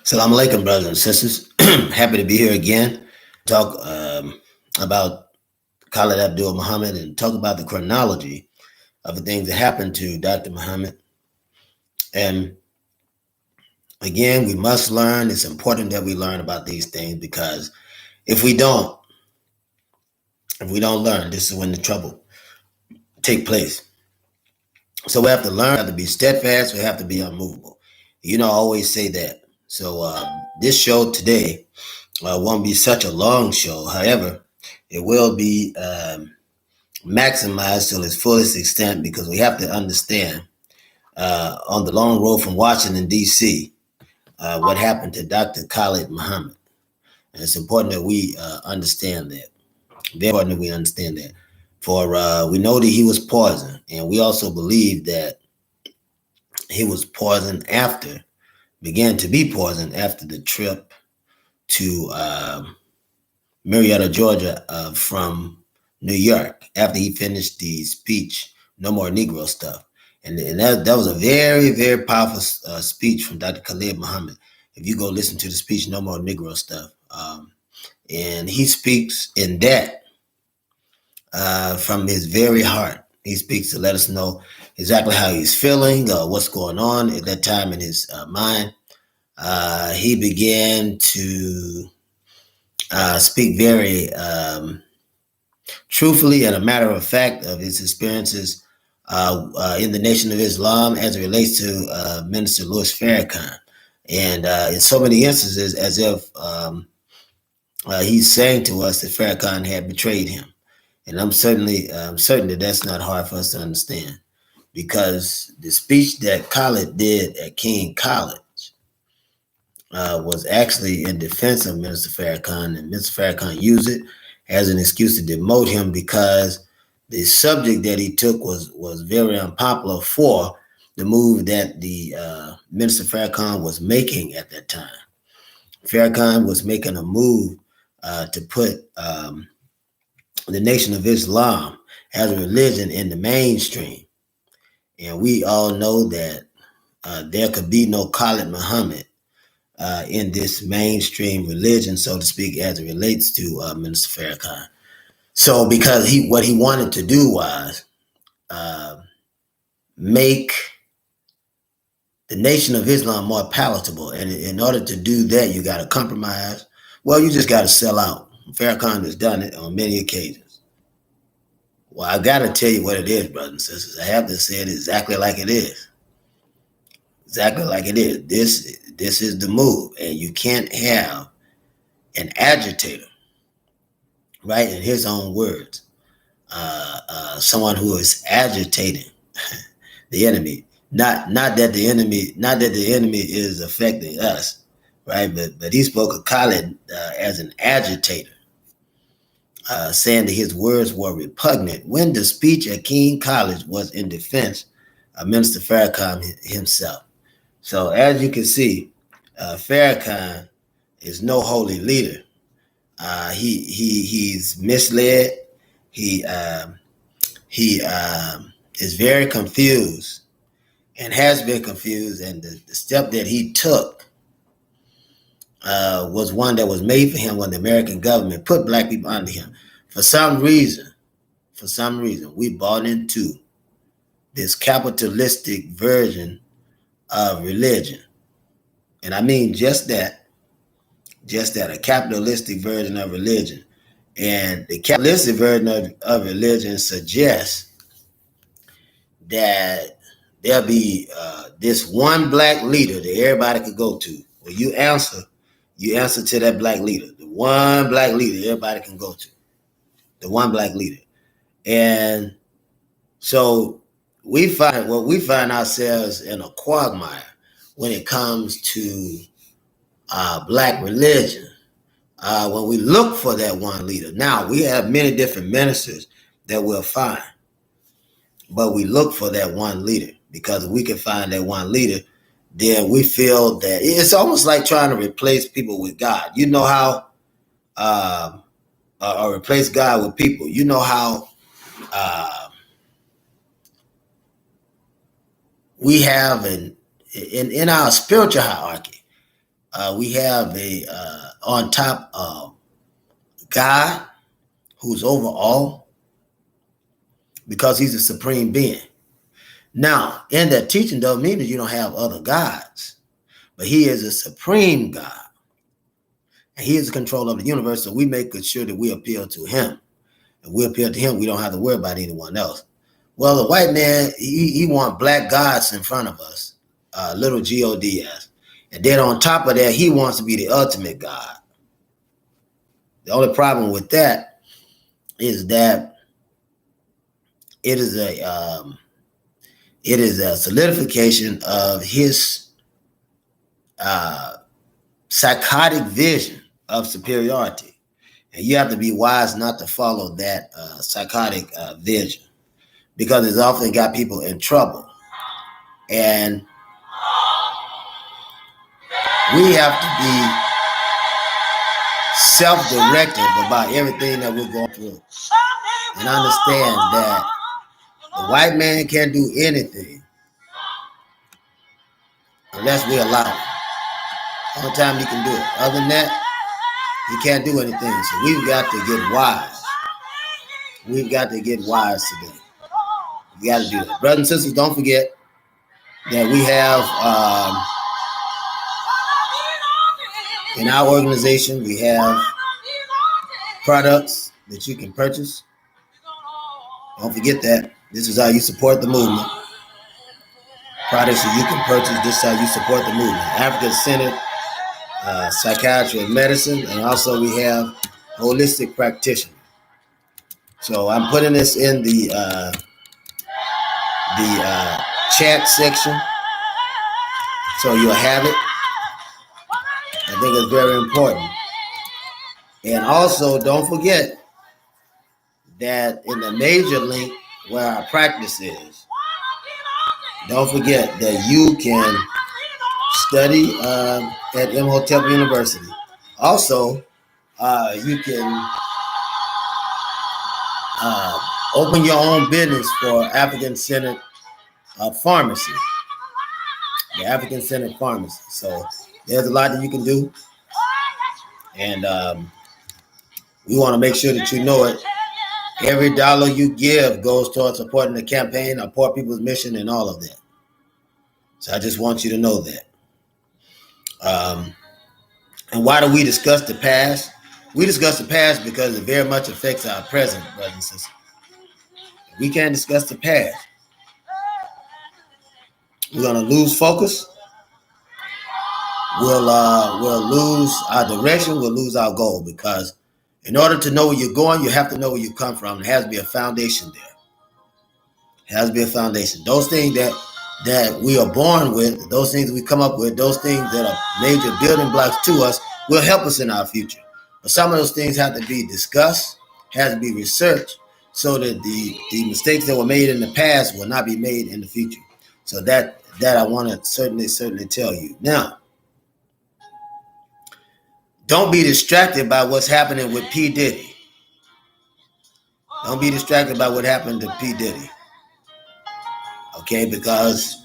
Salam alaikum, brothers and sisters. Happy to be here again. Talk about Khalid Abdul Muhammad and talk about the chronology of the things that happened to Dr. Muhammad. And again, we must learn. It's important that we learn about these things because if we don't learn, this is when the trouble take place. So we have to learn, we have to be steadfast, we have to be unmovable. I always say that. So this show today won't be such a long show. However, it will be maximized to its fullest extent because we have to understand on the long road from Washington, D.C., what happened to Dr. Khalid Muhammad. And it's important that we understand that. Very important that we understand that. For we know that he was poisoned, and we also believe that he was poisoned began to be poisoned after the trip to Marietta, Georgia, from New York, after he finished the speech, No More Negro Stuff. And that was a very, very powerful speech from Dr. Khalid Muhammad. If you go listen to the speech, No More Negro Stuff. And he speaks in that from his very heart. He speaks to let us know exactly how he's feeling, what's going on at that time in his mind. He began to speak very truthfully and a matter of fact of his experiences in the Nation of Islam as it relates to Minister Louis Farrakhan. And in so many instances, as if he's saying to us that Farrakhan had betrayed him. And I'm certain that that's not hard for us to understand, because the speech that Khalid did at King College was actually in defense of Minister Farrakhan, and Mr. Farrakhan used it as an excuse to demote him because the subject that he took was very unpopular for the move that the Minister Farrakhan was making at that time. Farrakhan was making a move to put the Nation of Islam as a religion in the mainstream. And we all know that there could be no Khalid Muhammad in this mainstream religion, so to speak, as it relates to Minister Farrakhan. So because what he wanted to do was make the Nation of Islam more palatable. And in order to do that, you got to compromise. Well, you just got to sell out. Farrakhan has done it on many occasions. Well, I got to tell you what it is, brothers and sisters. I have to say it exactly like it is. Exactly like it is. This is the move. And you can't have an agitator, right, in his own words, someone who is agitating the enemy. Not that the enemy is affecting us, right? But he spoke of Khalid as an agitator, saying that his words were repugnant when the speech at King College was in defense of Minister Farrakhan himself. So as you can see, Farrakhan is no holy leader. He's misled. He is very confused and has been confused. And the step that he took was one that was made for him when the American government put black people under him. For some reason, we bought into this capitalistic version of religion. And I mean just that, a capitalistic version of religion. And the capitalistic version of religion suggests that there'll be this one black leader that everybody could go to. Well, you answer to that black leader, the one black leader everybody can go to, the one black leader. And so we find ourselves in a quagmire when it comes to black religion. When we look for that one leader. Now, we have many different ministers that we'll find, but we look for that one leader, because if we can find that one leader, then we feel that it's almost like trying to replace people with God. You know how, or replace God with people. You know how we have in our spiritual hierarchy, We have a on top God who's over all because he's a supreme being. Now, in that teaching doesn't mean that you don't have other gods, but he is a supreme God. And he is in control of the universe, so we make sure that we appeal to him. And we appeal to him, we don't have to worry about anyone else. Well, the white man, he wants black gods in front of us, little G-O-D-S. And then on top of that, he wants to be the ultimate God. The only problem with that is that it is a solidification of his psychotic vision of superiority. And you have to be wise not to follow that psychotic vision, because it's often got people in trouble. And we have to be self-directed about everything that we're going through. And understand that the white man can't do anything unless we allow him. All the time he can do it. Other than that, he can't do anything. So we've got to get wise. We've got to get wise today. We got to do that. Brothers and sisters, don't forget that we have in our organization, we have products that you can purchase. Don't forget that. This is how you support the movement. Products that you can purchase. This is how you support the movement. African-centered psychiatry and medicine, and also we have holistic practitioner. So I'm putting this in the chat section, so you'll have it. I think it's very important. And also, don't forget that in the major link where our practice is, don't forget that you can study at Imhotep University. Also, you can open your own business for African-centered pharmacy, the African-centered pharmacy. So there's a lot that you can do, and we want to make sure that you know it. Every dollar you give goes towards supporting the campaign, our Poor People's Mission, and all of that. So I just want you to know that. And why do we discuss the past? We discuss the past because it very much affects our present, brothers and sisters. We can't discuss the past. We're going to lose focus. We'll lose our direction. We'll lose our goal, because in order to know where you're going, you have to know where you come from. There has to be a foundation there. It has to be a foundation. Those things that we are born with, those things we come up with, those things that are major building blocks to us will help us in our future. But some of those things have to be discussed, has to be researched, so that the mistakes that were made in the past will not be made in the future. So that I want to certainly tell you. Now, don't be distracted by what's happening with P. Diddy. Don't be distracted by what happened to P. Diddy. Okay, because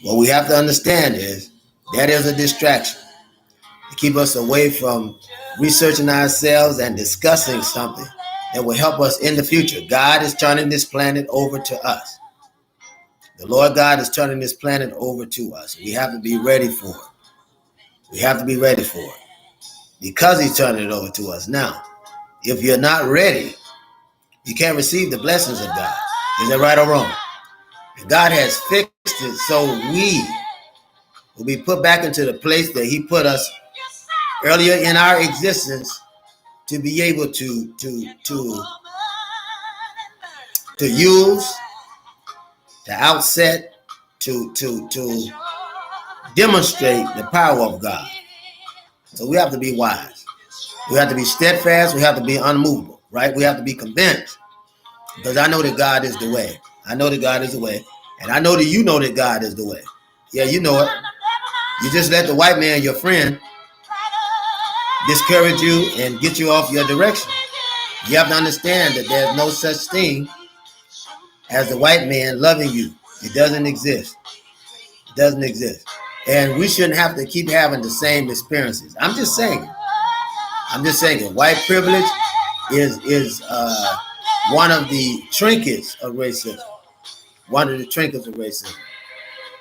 what we have to understand is that is a distraction to keep us away from researching ourselves and discussing something that will help us in the future. God is turning this planet over to us. The Lord God is turning this planet over to us. We have to be ready for it. We have to be ready for it, because he's turning it over to us. Now, if you're not ready, you can't receive the blessings of God. Is that right or wrong? And God has fixed it so we will be put back into the place that he put us earlier in our existence, to be able to use, to outset, to demonstrate the power of God. So we have to be wise. We have to be steadfast. We have to be unmovable, right? We have to be convinced, because I know that God is the way. I know that God is the way. And I know that you know that God is the way. Yeah, you know it. You just let the white man, your friend, discourage you and get you off your direction. You have to understand that there's no such thing as the white man loving you. It doesn't exist. It doesn't exist. And we shouldn't have to keep having the same experiences. I'm just saying. White privilege is one of the trinkets of racism. One of the trinkets of racism.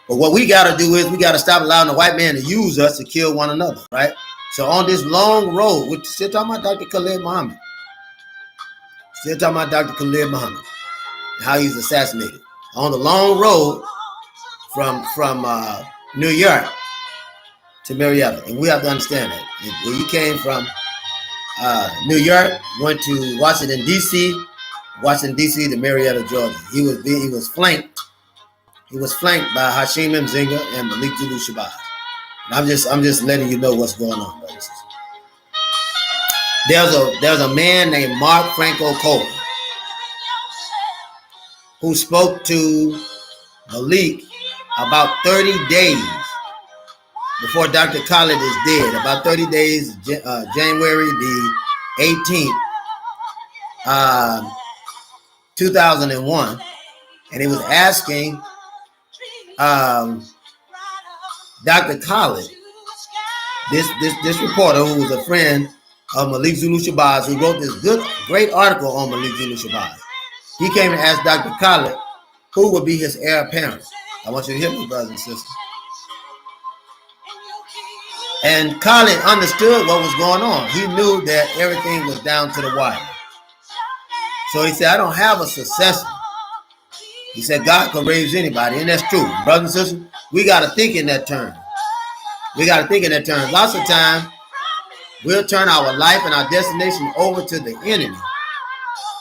But what we got to do is we got to stop allowing the white man to use us to kill one another, right? So on this long road, we're still talking about Dr. Khalid Muhammad. How he's assassinated. On the long road from New York to Marietta. And we have to understand that. When he came from New York, went to Washington, D.C., to Marietta, Georgia. He was flanked. He was flanked by Hashim Mzinga and Malik Zulu Shabazz. I'm just letting you know what's going on, brothers. There's a man named Mark Franco Cole who spoke to Malik about 30 days before Dr. Khalid is dead. About 30 days, January the 18th, 2001, and he was asking Dr. Khalid, this reporter who was a friend of Malik Zulu Shabazz, who wrote this great article on Malik Zulu Shabazz. He came and asked Dr. Khalid who would be his heir apparent. I want you to hear me, brothers and sisters. And Khalid understood what was going on. He knew that everything was down to the wire. So he said, I don't have a successor. He said, God can raise anybody, and that's true. Brothers and sisters, we got to think in that term. Lots of times, we'll turn our life and our destination over to the enemy,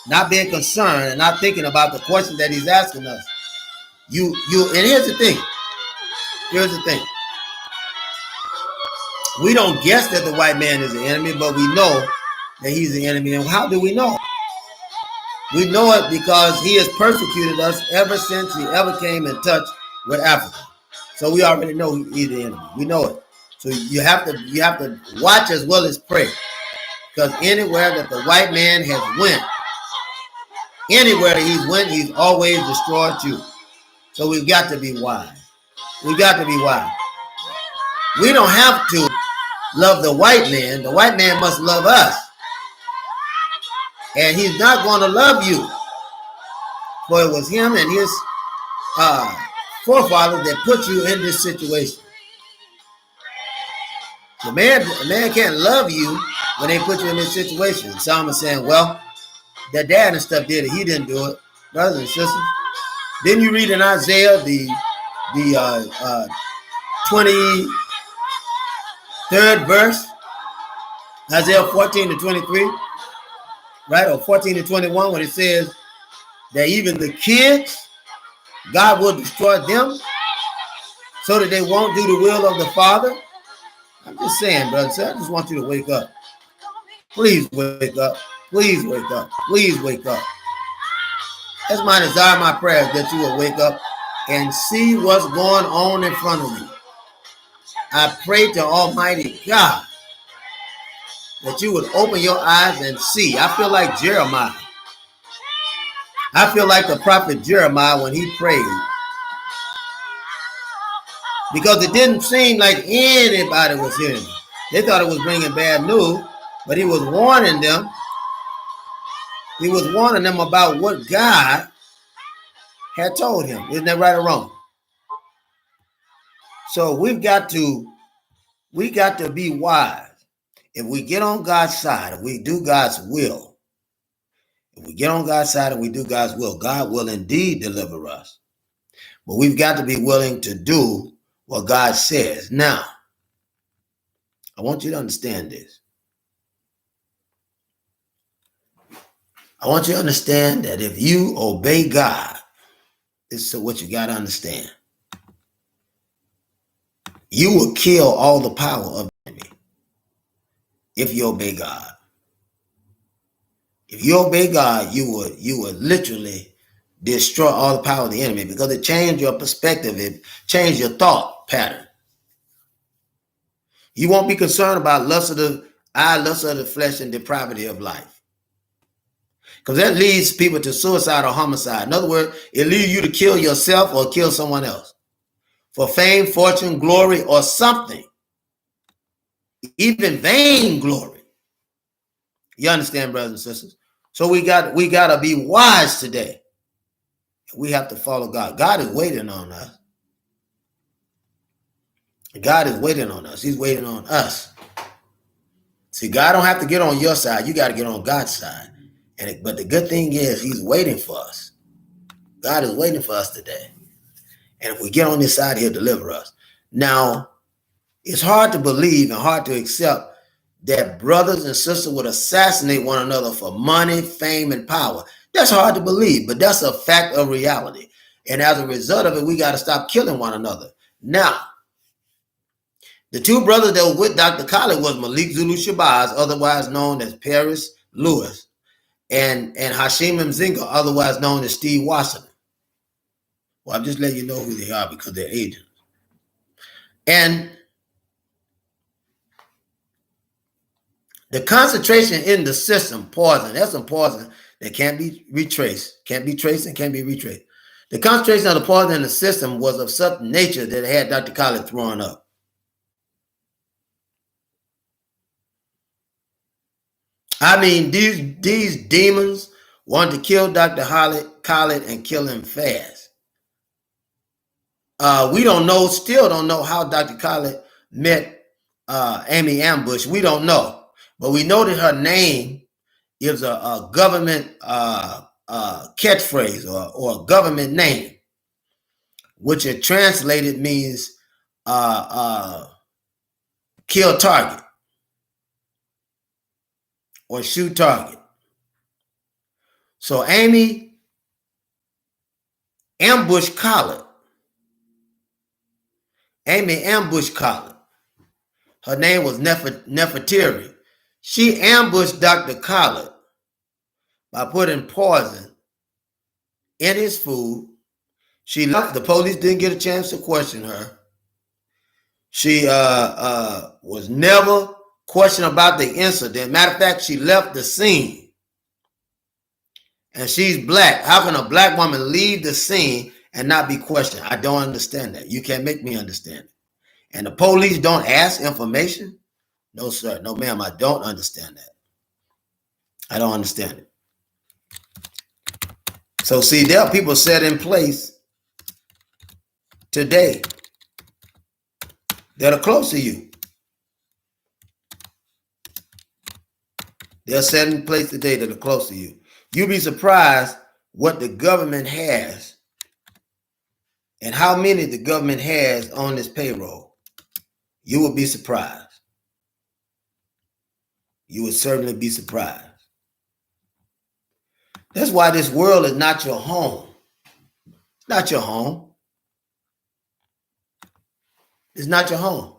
not being concerned and not thinking about the question that he's asking us. And here's the thing. We don't guess that the white man is the enemy, but we know that he's the enemy. And how do we know? We know it because he has persecuted us ever since he ever came in touch with Africa. So we already know he's the enemy. We know it. So you have to watch as well as pray. Because anywhere that the white man has went, he's always destroyed you. So we've got to be wise. We don't have to love the white man. The white man must love us. And he's not going to love you. For it was him and his forefathers that put you in this situation. The man can't love you when they put you in this situation. Some are saying, well, their dad and stuff did it. He didn't do it. Brothers and sisters. Then you read in Isaiah the 23rd verse, Isaiah 14 to 23, right? Or 14 to 21, when it says that even the kids, God will destroy them so that they won't do the will of the Father. I'm just saying, brothers, I just want you to wake up. Please wake up. Please wake up. Please wake up. That's my desire, my prayer, that you will wake up and see what's going on in front of you. I pray to Almighty God that you would open your eyes and see. I feel like Jeremiah. I feel like the prophet Jeremiah when he prayed. Because it didn't seem like anybody was hearing him. They thought it was bringing bad news, but he was warning them. He was warning them about what God had told him. Isn't that right or wrong? So we got to be wise. If we get on God's side, if we do God's will, God will indeed deliver us. But we've got to be willing to do what God says. Now, I want you to understand this. I want you to understand that if you obey God, this is what you got to understand. You will kill all the power of the enemy if you obey God. If you obey God, you would literally destroy all the power of the enemy because it changed your perspective. It changed your thought pattern. You won't be concerned about lust of the eye, lust of the flesh, and depravity of life. Because that leads people to suicide or homicide. In other words, it leads you to kill yourself or kill someone else. for fame, fortune, glory, or something, even vain glory. You understand, brothers and sisters? So we got to be wise today. We have to follow God. God is waiting on us. God is waiting on us. He's waiting on us. See, God don't have to get on your side. You got to get on God's side. But the good thing is he's waiting for us. God is waiting for us today. And if we get on this side, he'll deliver us. Now, it's hard to believe and hard to accept that brothers and sisters would assassinate one another for money, fame, and power. That's hard to believe, but that's a fact of reality. And as a result of it, we got to stop killing one another. Now, the two brothers that were with Dr. Khalid was Malik Zulu Shabazz, otherwise known as Paris Lewis, and Hashim Mzinga, otherwise known as Steve Washington. Well, I'm just letting you know who they are because they're agents. And the concentration in the system, poison, that's some poison that can't be retraced, can't be traced and can't be retraced. The concentration of the poison in the system was of such nature that it had Dr. Khalid thrown up. I mean, these demons wanted to kill Dr. Khalid and kill him fast. We don't know, still don't know how Dr. Khalid met Amy Ambush. We don't know. But we know that her name is a government catchphrase or a government name, which it translated means kill target or shoot target. So Amy ambushed Khalid. Amy ambushed Khalid. Her name was Nefertiri. She ambushed Dr. Khalid by putting poison in his food. She left. The police didn't get a chance to question her. She was never questioned about the incident. Matter of fact, she left the scene. And she's black. How can a black woman leave the scene and not be questioned? I don't understand that. You can't make me understand it. And the police don't ask information? No, sir. No, ma'am. I don't understand that. I don't understand it. So, see, there are people set in place today that are close to you. They're set in place today that are close to you. You'll be surprised what the government has and how many the government has on this payroll. You will be surprised. You will certainly be surprised. That's why this world is not your home. It's not your home. It's not your home.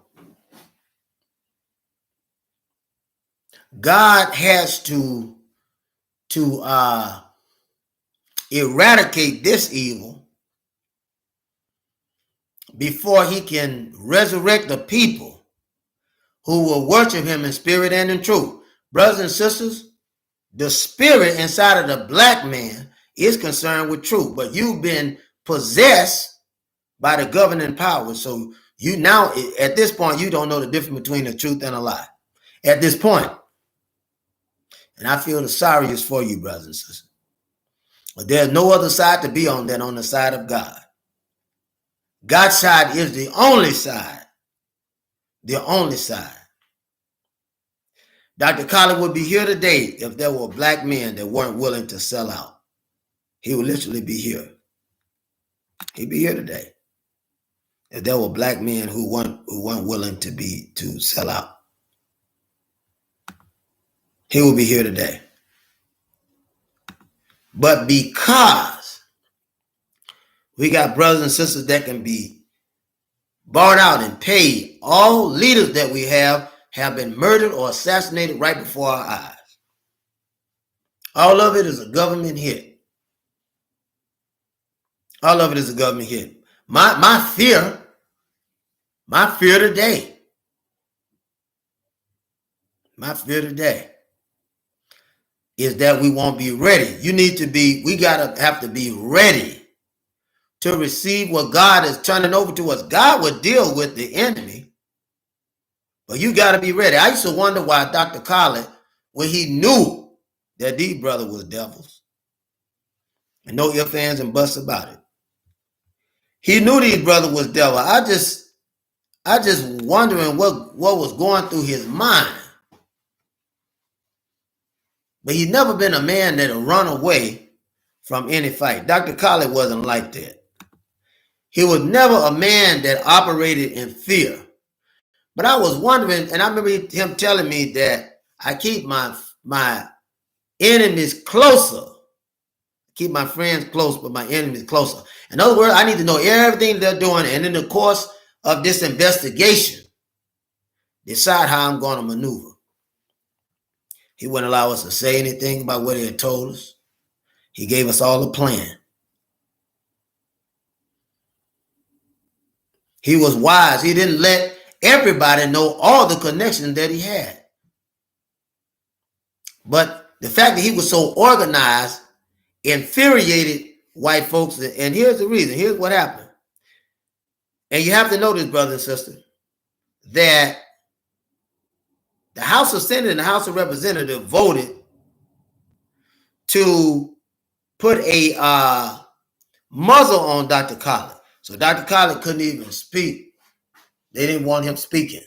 God has to eradicate this evil before he can resurrect the people who will worship him in spirit and in truth. Brothers and sisters, the spirit inside of the black man is concerned with truth, but you've been possessed by the governing power. So you now, at this point, you don't know the difference between the truth and a lie. At this point. And I feel the sorriest for you, brothers and sisters. But there's no other side to be on than on the side of God. God's side is the only side. The only side. Dr. Khalid would be here today if there were black men that weren't willing to sell out. He would literally be here. He'd be here today if there were black men who weren't willing to sell out. He will be here today. But because we got brothers and sisters that can be bought out and paid, all leaders that we have been murdered or assassinated right before our eyes. All of it is a government hit. All of it is a government hit. My fear today. My fear today is that we won't be ready. We have to be ready to receive what God is turning over to us. God would deal with the enemy, but you got to be ready. I used to wonder why Dr. Khalid, when he knew that these brothers was devils, and no ifs, ands, and buts about it. He knew these brothers was devil. I just wondering what was going through his mind. But he's never been a man that'll run away from any fight. Dr. Khalid wasn't like that. He was never a man that operated in fear. But I was wondering, and I remember him telling me that I keep my enemies closer. Keep my friends close, but my enemies closer. In other words, I need to know everything they're doing, and in the course of this investigation, decide how I'm going to maneuver. He wouldn't allow us to say anything about what he had told us. He gave us all a plan. He was wise. He didn't let everybody know all the connections that he had. But the fact that he was so organized infuriated white folks. And here's the reason. Here's what happened. And you have to know this, brother and sister, that the House of Senate and the House of Representatives voted to put a muzzle on Dr. Khalid. So Dr. Khalid couldn't even speak. They didn't want him speaking.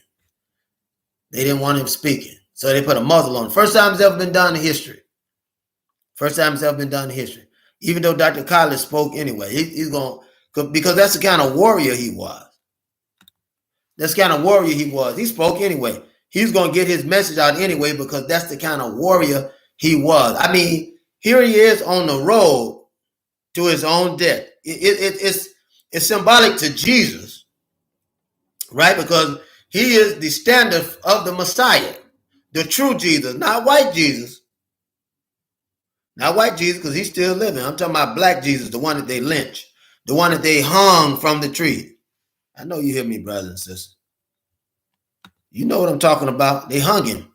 So they put a muzzle on him. First time it's ever been done in history. Even though Dr. Khalid spoke anyway. He's going to, because that's the kind of warrior he was. He spoke anyway. He's going to get his message out anyway because that's the kind of warrior he was. I mean, here he is on the road to his own death. It's symbolic to Jesus, right? Because he is the standard of the Messiah, the true Jesus, not white Jesus. Not white Jesus because he's still living. I'm talking about black Jesus, the one that they lynched, the one that they hung from the tree. I know you hear me, brothers and sisters. You know what I'm talking about. They hung him.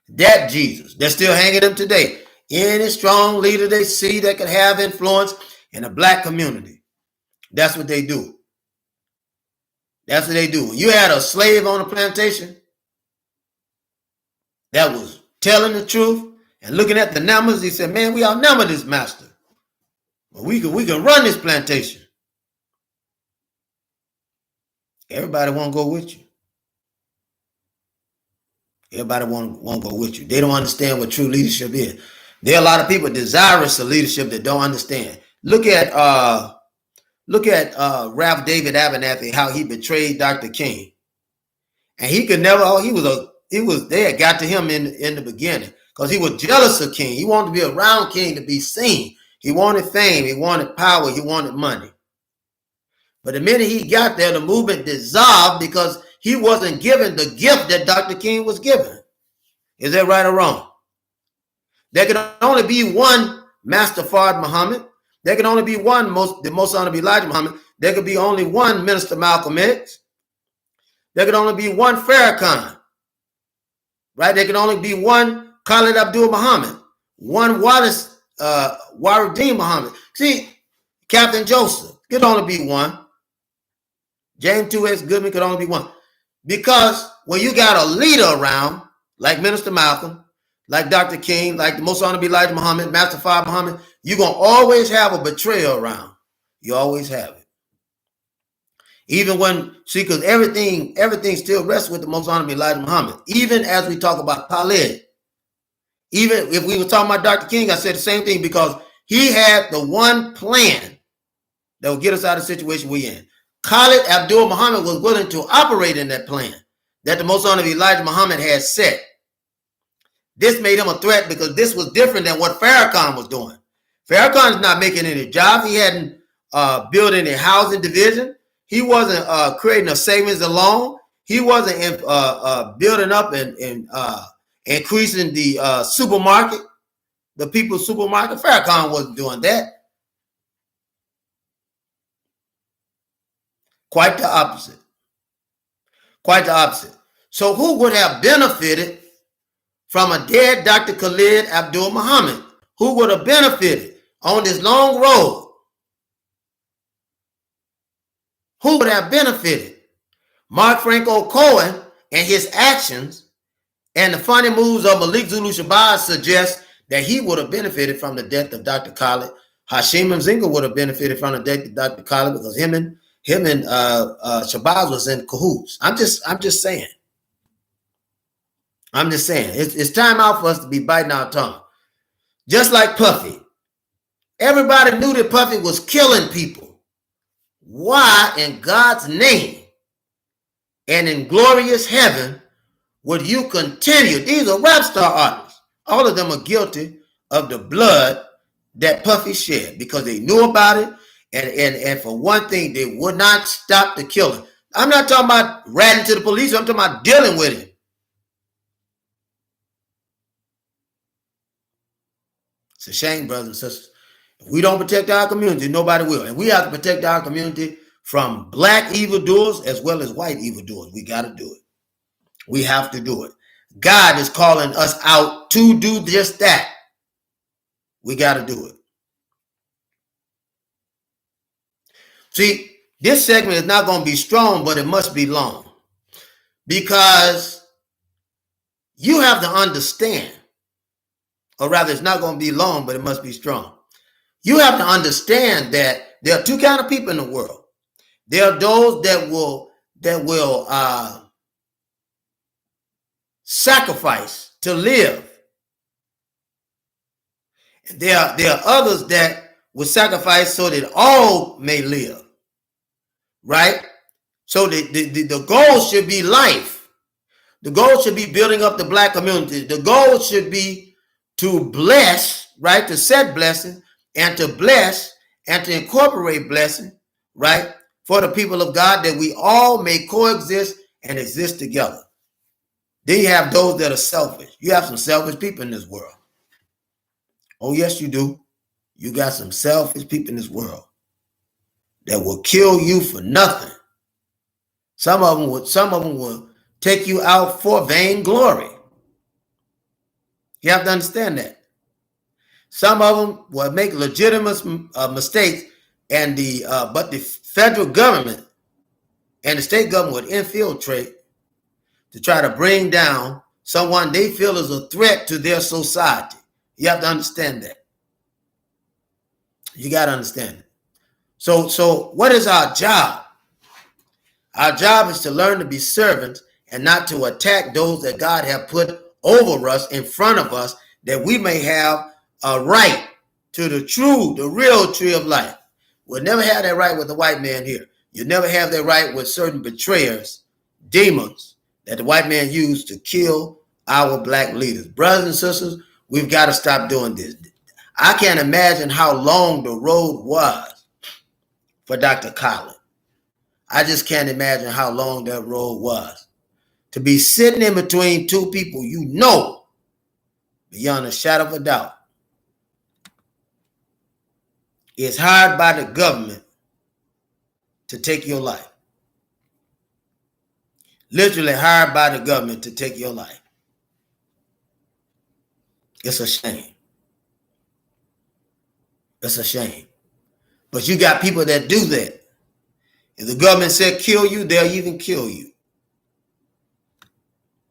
That Jesus. They're still hanging him today. Any strong leader they see that could have influence in the black community. That's what they do. When you had a slave on a plantation that was telling the truth and looking at the numbers, he said, man, we outnumber this master. But we can run this plantation. Everybody won't go with you. Everybody won't go with you. They don't understand what true leadership is. There are a lot of people desirous of leadership that don't understand. Look at Ralph David Abernathy, how he betrayed Dr. King. And he could never, they had got to him in the beginning because he was jealous of King. He wanted to be around King to be seen. He wanted fame. He wanted power. He wanted money. But the minute he got there, the movement dissolved because he wasn't given the gift that Dr. King was given. Is that right or wrong? There can only be one Master Fard Muhammad. There can only be one the Most Honorable Elijah Muhammad. There could be only one Minister Malcolm X. There could only be one Farrakhan. Right? There can only be one Khalid Abdul Muhammad. One Wallace Waruddin Muhammad. See, Captain Joseph could only be one. James 2X Goodman could only be one. Because when you got a leader around, like Minister Malcolm, like Dr. King, like the Most Honorable Elijah Muhammad, Master Fard Muhammad, you're going to always have a betrayal around. You always have it. Even when, see, because everything still rests with the Most Honorable Elijah Muhammad. Even as we talk about Khalid. Even if we were talking about Dr. King, I said the same thing because he had the one plan that would get us out of the situation we're in. Khalid Abdul Muhammad was willing to operate in that plan that the Most Honorable Elijah Muhammad had set. This made him a threat because this was different than what Farrakhan was doing. Farrakhan is not making any jobs. He hadn't built any housing division. He wasn't creating a savings and loan. He wasn't building up and increasing the supermarket, the people's supermarket. Farrakhan wasn't doing that. Quite the opposite. So who would have benefited from a dead Dr. Khalid Abdul Muhammad? Who would have benefited on this long road? Who would have benefited? Mark Franco Cohen and his actions and the funny moves of Malik Zulu Shabazz suggest that he would have benefited from the death of Dr. Khalid. Hashim Mzinga would have benefited from the death of Dr. Khalid because him and Shabazz was in cahoots. I'm just saying. It's time out for us to be biting our tongue. Just like Puffy. Everybody knew that Puffy was killing people. Why in God's name and in glorious heaven would you continue? These are rap star artists. All of them are guilty of the blood that Puffy shed because they knew about it. And for one thing, they would not stop the killing. I'm not talking about ratting to the police. I'm talking about dealing with it. It's a shame, brothers and sisters. If we don't protect our community, nobody will. And we have to protect our community from black evildoers as well as white evildoers. We got to do it. We have to do it. God is calling us out to do just that. We got to do it. See, this segment is not going to be strong, but it must be long. Because you have to understand, or rather it's not going to be long, but it must be strong. You have to understand that there are two kinds of people in the world. There are those that will sacrifice to live. And there are others that will sacrifice so that all may live. Right? So the goal should be life. The goal should be building up the black community. The goal should be to bless, right? To set blessing and to bless and to incorporate blessing, right? For the people of God, that we all may coexist and exist together. Then you have those that are selfish. You have some selfish people in this world. Oh, yes, you do. You got some selfish people in this world that will kill you for nothing. Some of them will take you out for vainglory. You have to understand that. Some of them will make legitimate mistakes, and but the federal government and the state government would infiltrate to try to bring down someone they feel is a threat to their society. You have to understand that. You got to understand it. So what is our job? Our job is to learn to be servants and not to attack those that God have put over us, in front of us, that we may have a right to the real tree of life. We'll never have that right with the white man here. You'll never have that right with certain betrayers, demons that the white man used to kill our black leaders. Brothers and sisters, we've got to stop doing this. I can't imagine how long the road was for Dr. Khalid. I just can't imagine how long that road was. To be sitting in between two people you know, beyond a shadow of a doubt, is hired by the government to take your life. Literally hired by the government to take your life. It's a shame. It's a shame. But you got people that do that. If the government said kill you, they'll even kill you.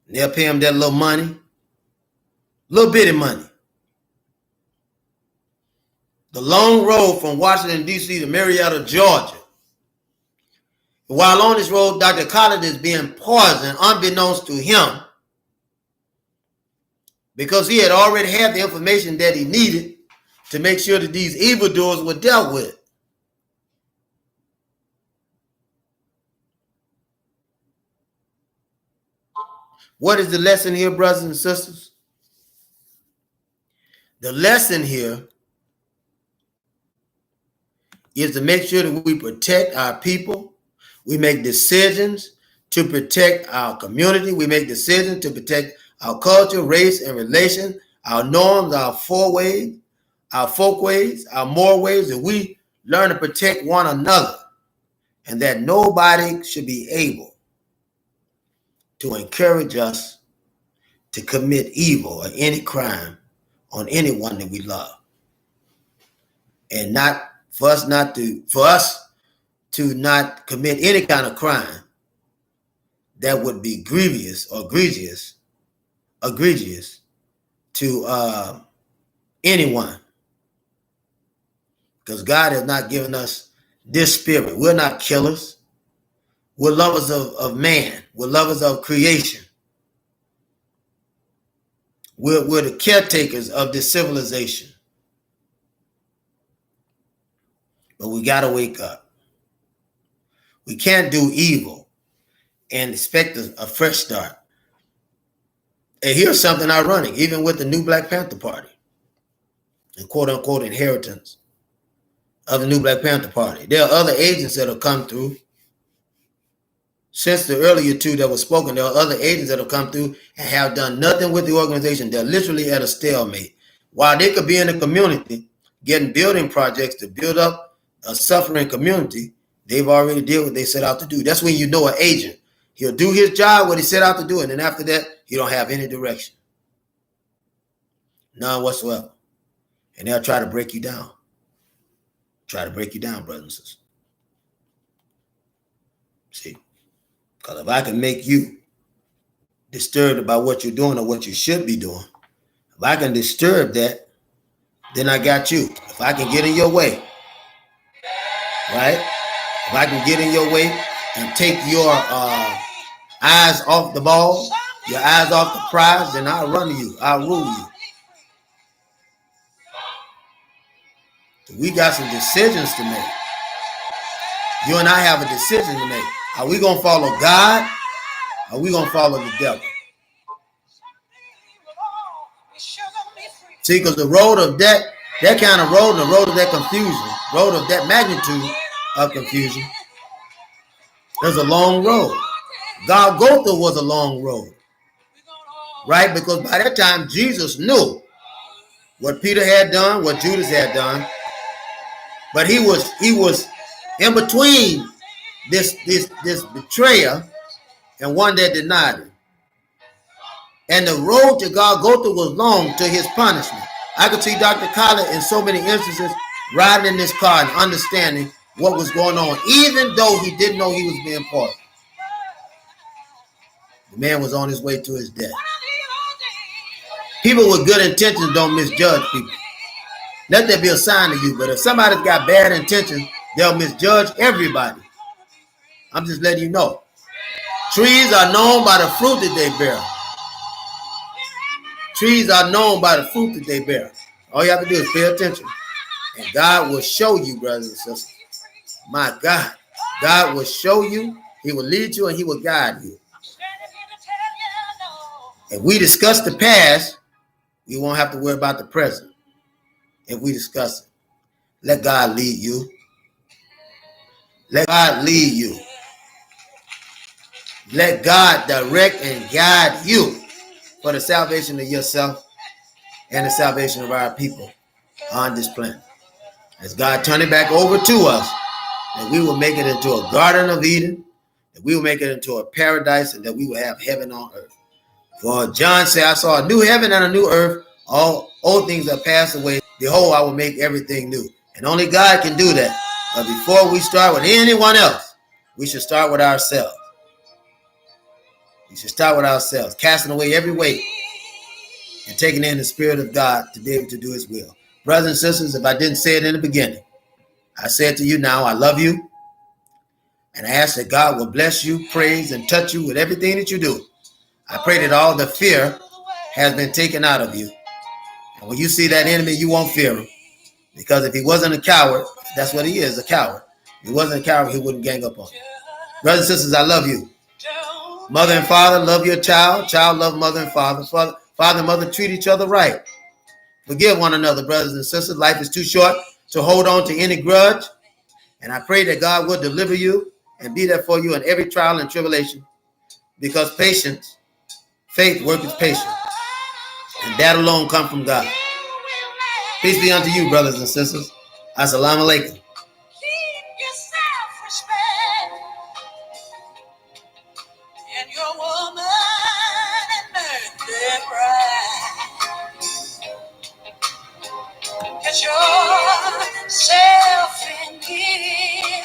They'll pay them that little money, little bitty money. The long road from Washington, D.C. to Marietta, Georgia. While on this road, Dr. Khalid is being poisoned unbeknownst to him, because he had already had the information that he needed to make sure that these evildoers were dealt with. What is the lesson here, brothers and sisters? The lesson here is to make sure that we protect our people. We make decisions to protect our community. We make decisions to protect our culture, race, and relation, our norms, our folkways, our moral ways, that we learn to protect one another, and that nobody should be able to encourage us to commit evil or any crime on anyone that we love. And for us to not commit any kind of crime that would be grievous or egregious to anyone. Because God has not given us this spirit. We're not killers. We're lovers of man. We're lovers of creation. We're the caretakers of this civilization. But we got to wake up. We can't do evil and expect a fresh start. And here's something ironic, even with the new Black Panther Party and quote unquote inheritance of the new Black Panther Party. There are other agents that have come through. Since the earlier two that were spoken, there are other agents that have come through and have done nothing with the organization. They're literally at a stalemate. While they could be in the community, getting building projects to build up a suffering community, they've already did what they set out to do. That's when you know an agent. He'll do his job, what he set out to do, and then after that, he don't have any direction. None whatsoever. And they'll try to break you down. Try to break you down, brothers and sisters. See? Because if I can make you disturbed about what you're doing or what you should be doing, if I can disturb that, then I got you. If I can get in your way, right? If I can get in your way and take your eyes off the ball, your eyes off the prize, then I'll run you. I'll rule you. So we got some decisions to make. You and I have a decision to make. Are we going to follow God? Or are we going to follow the devil? See, because the road of that kind of road, and the road of that confusion, road of that magnitude of confusion, there's a long road. Golgotha was a long road. Right? Because by that time, Jesus knew what Peter had done, what Judas had done. But he was in between this betrayer and one that denied him. And the road to Golgotha was long to his punishment. I could see Dr. Khalid in so many instances riding in this car and understanding what was going on, even though he didn't know he was being pardoned. The man was on his way to his death. People with good intentions don't misjudge people. Let that be a sign to you. But if somebody's got bad intentions, they'll misjudge everybody. I'm just letting you know. Trees are known by the fruit that they bear. Trees are known by the fruit that they bear. All you have to do is pay attention. And God will show you, brothers and sisters. My God. God will show you. He will lead you and he will guide you. If we discuss the past, we won't have to worry about the present. If we discuss it, let God lead you. Let God lead you. Let God direct and guide you for the salvation of yourself and the salvation of our people on this planet. As God turn it back over to us, that we will make it into a garden of Eden, that we will make it into a paradise, and that we will have heaven on earth. For John said, I saw a new heaven and a new earth. All old things are passed away. Behold, I will make everything new. And only God can do that. But before we start with anyone else, we should start with ourselves. We should start with ourselves, casting away every weight and taking in the Spirit of God to be able to do his will. Brothers and sisters, if I didn't say it in the beginning, I say it to you now. I love you. And I ask that God will bless you, praise, and touch you with everything that you do. I pray that all the fear has been taken out of you. And when you see that enemy, you won't fear him. Because if he wasn't a coward, that's what he is, a coward. If he wasn't a coward, he wouldn't gang up on you. Brothers and sisters, I love you. Mother and father, love your child. Child, love mother and father. Father and mother, treat each other right. Forgive one another, brothers and sisters. Life is too short to hold on to any grudge. And I pray that God will deliver you and be there for you in every trial and tribulation. Because patience, faith worketh patience. And that alone comes from God. Peace be unto you, brothers and sisters. Assalamu alaikum. Keep your self-respect and your woman and birthday pride. Get yourself in gear.